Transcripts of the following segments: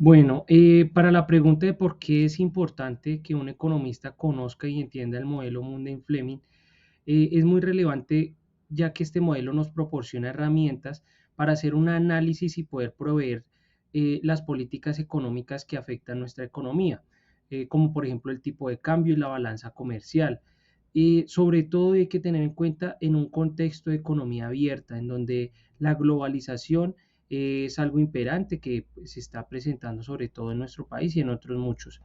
Bueno, para la pregunta de por qué es importante que un economista conozca y entienda el modelo Mundane-Fleming, es muy relevante ya que este modelo nos proporciona herramientas para hacer un análisis y poder proveer las políticas económicas que afectan nuestra economía, como por ejemplo el tipo de cambio y la balanza comercial. Sobre todo hay que tener en cuenta en un contexto de economía abierta, en donde la globalización es algo imperante que se está presentando sobre todo en nuestro país y en otros muchos.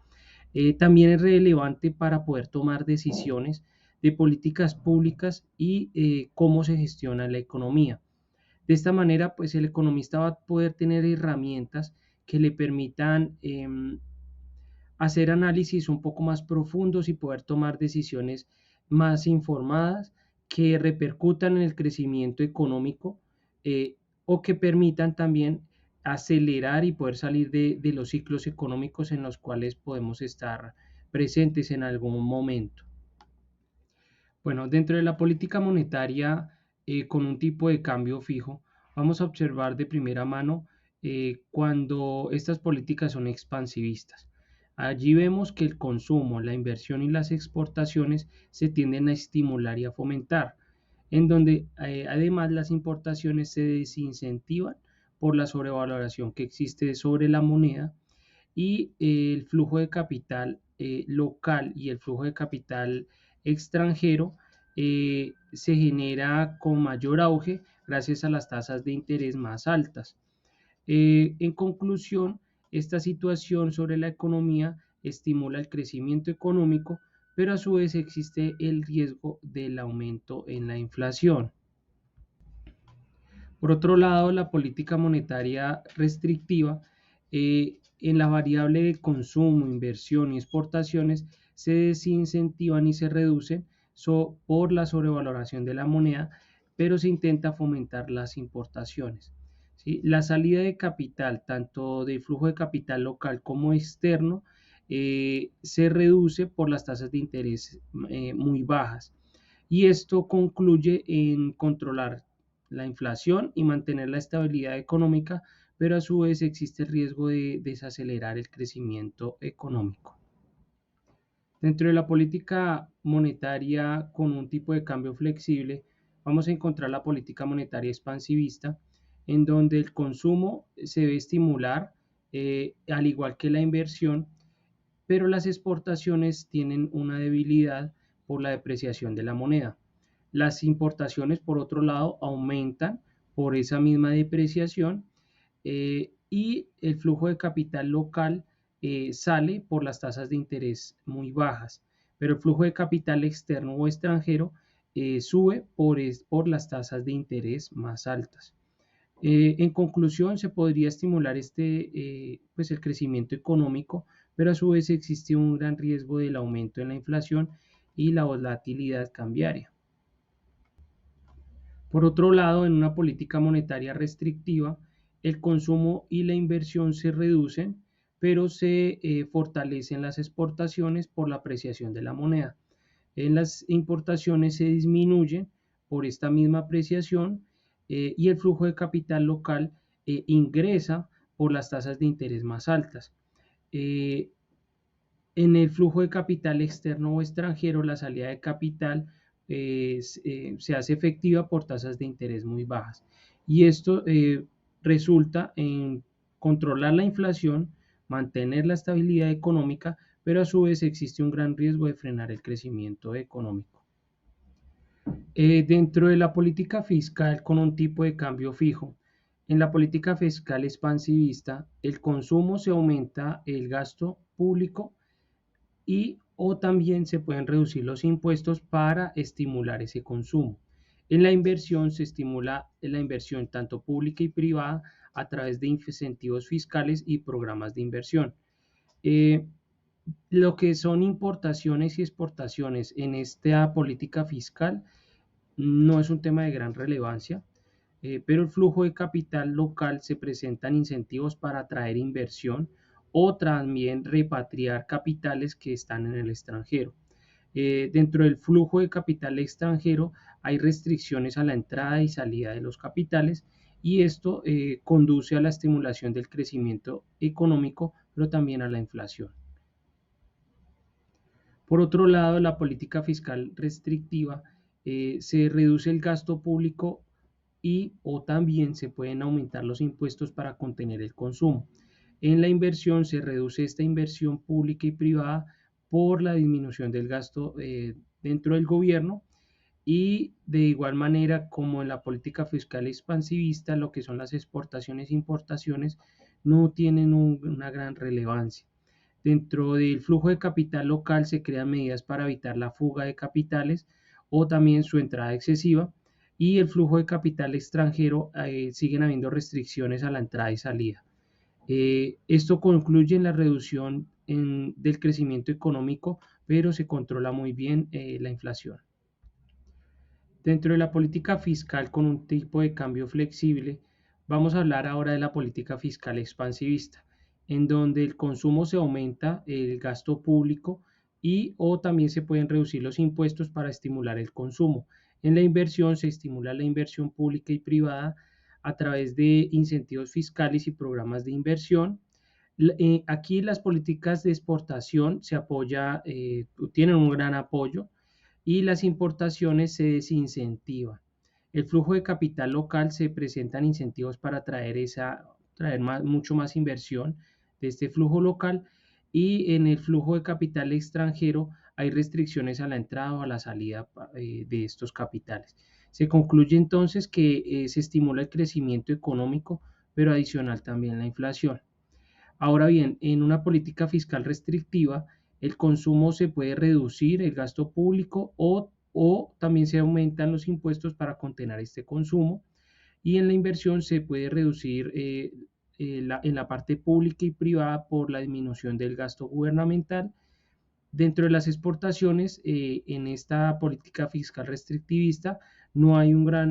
También es relevante para poder tomar decisiones de políticas públicas y cómo se gestiona la economía. De esta manera, pues el economista va a poder tener herramientas que le permitan hacer análisis un poco más profundos y poder tomar decisiones más informadas que repercutan en el crecimiento económico o que permitan también acelerar y poder salir de los ciclos económicos en los cuales podemos estar presentes en algún momento. Bueno, dentro de la política monetaria con un tipo de cambio fijo, vamos a observar de primera mano cuando estas políticas son expansivistas. Allí vemos que el consumo, la inversión y las exportaciones se tienden a estimular y a fomentar, en donde además las importaciones se desincentivan por la sobrevaloración que existe sobre la moneda y el flujo de capital local y el flujo de capital extranjero se genera con mayor auge gracias a las tasas de interés más altas. En conclusión, esta situación sobre la economía estimula el crecimiento económico, pero a su vez existe el riesgo del aumento en la inflación. Por otro lado, la política monetaria restrictiva en la variable de consumo, inversión y exportaciones se desincentivan y se reducen por la sobrevaloración de la moneda, pero se intenta fomentar las importaciones. ¿Sí? La salida de capital, tanto de flujo de capital local como externo, se reduce por las tasas de interés muy bajas. Y esto concluye en controlar la inflación y mantener la estabilidad económica, pero a su vez existe el riesgo de desacelerar el crecimiento económico. Dentro de la política monetaria con un tipo de cambio flexible, vamos a encontrar la política monetaria expansivista, en donde el consumo se debe estimular, al igual que la inversión, pero las exportaciones tienen una debilidad por la depreciación de la moneda. Las importaciones, por otro lado, aumentan por esa misma depreciación y el flujo de capital local sale por las tasas de interés muy bajas, pero el flujo de capital externo o extranjero sube por las tasas de interés más altas. En conclusión, se podría estimular pues el crecimiento económico, pero a su vez existe un gran riesgo del aumento en la inflación y la volatilidad cambiaria. Por otro lado, en una política monetaria restrictiva, el consumo y la inversión se reducen, pero se fortalecen las exportaciones por la apreciación de la moneda. En las importaciones se disminuyen por esta misma apreciación y el flujo de capital local ingresa por las tasas de interés más altas. Eh, en el flujo de capital externo o extranjero, la salida de capital se hace efectiva por tasas de interés muy bajas. Y esto resulta en controlar la inflación, mantener la estabilidad económica, pero a su vez existe un gran riesgo de frenar el crecimiento económico. Dentro de la política fiscal con un tipo de cambio fijo, en la política fiscal expansivista, el consumo se aumenta, el gasto público y o también se pueden reducir los impuestos para estimular ese consumo. En la inversión se estimula la inversión tanto pública y privada a través de incentivos fiscales y programas de inversión. Eh, lo que son importaciones y exportaciones en esta política fiscal no es un tema de gran relevancia, pero el flujo de capital local se presentan incentivos para atraer inversión o también repatriar capitales que están en el extranjero. Dentro del flujo de capital extranjero hay restricciones a la entrada y salida de los capitales y esto conduce a la estimulación del crecimiento económico, pero también a la inflación. Por otro lado, la política fiscal restrictiva se reduce el gasto público y o también se pueden aumentar los impuestos para contener el consumo. En la inversión se reduce esta inversión pública y privada por la disminución del gasto dentro del gobierno y de igual manera como en la política fiscal expansivista, lo que son las exportaciones e importaciones no tienen una gran relevancia. Dentro del flujo de capital local se crean medidas para evitar la fuga de capitales o también su entrada excesiva y el flujo de capital extranjero siguen habiendo restricciones a la entrada y salida. Esto concluye en la reducción del crecimiento económico, pero se controla muy bien la inflación. Dentro de la política fiscal con un tipo de cambio flexible, vamos a hablar ahora de la política fiscal expansivista, en donde el consumo se aumenta, el gasto público y o también se pueden reducir los impuestos para estimular el consumo. En la inversión se estimula la inversión pública y privada a través de incentivos fiscales y programas de inversión. Aquí las políticas de exportación se apoya, tienen un gran apoyo y las importaciones se desincentivan. El flujo de capital local se presentan incentivos para traer mucho más inversión de este flujo local y en el flujo de capital extranjero hay restricciones a la entrada o a la salida de estos capitales. Se concluye entonces que se estimula el crecimiento económico, pero adicional también la inflación. Ahora bien, en una política fiscal restrictiva, el consumo se puede reducir, el gasto público o también se aumentan los impuestos para contener este consumo y en la inversión se puede reducir en la parte pública y privada por la disminución del gasto gubernamental. Dentro de las exportaciones, en esta política fiscal restrictivista no hay una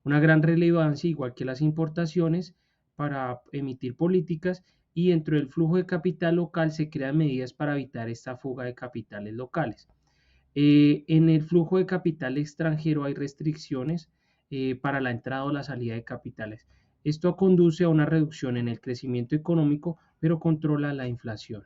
gran relevancia, igual que las importaciones, para emitir políticas y dentro del flujo de capital local se crean medidas para evitar esta fuga de capitales locales. En el flujo de capital extranjero hay restricciones para la entrada o la salida de capitales. Esto conduce a una reducción en el crecimiento económico, pero controla la inflación.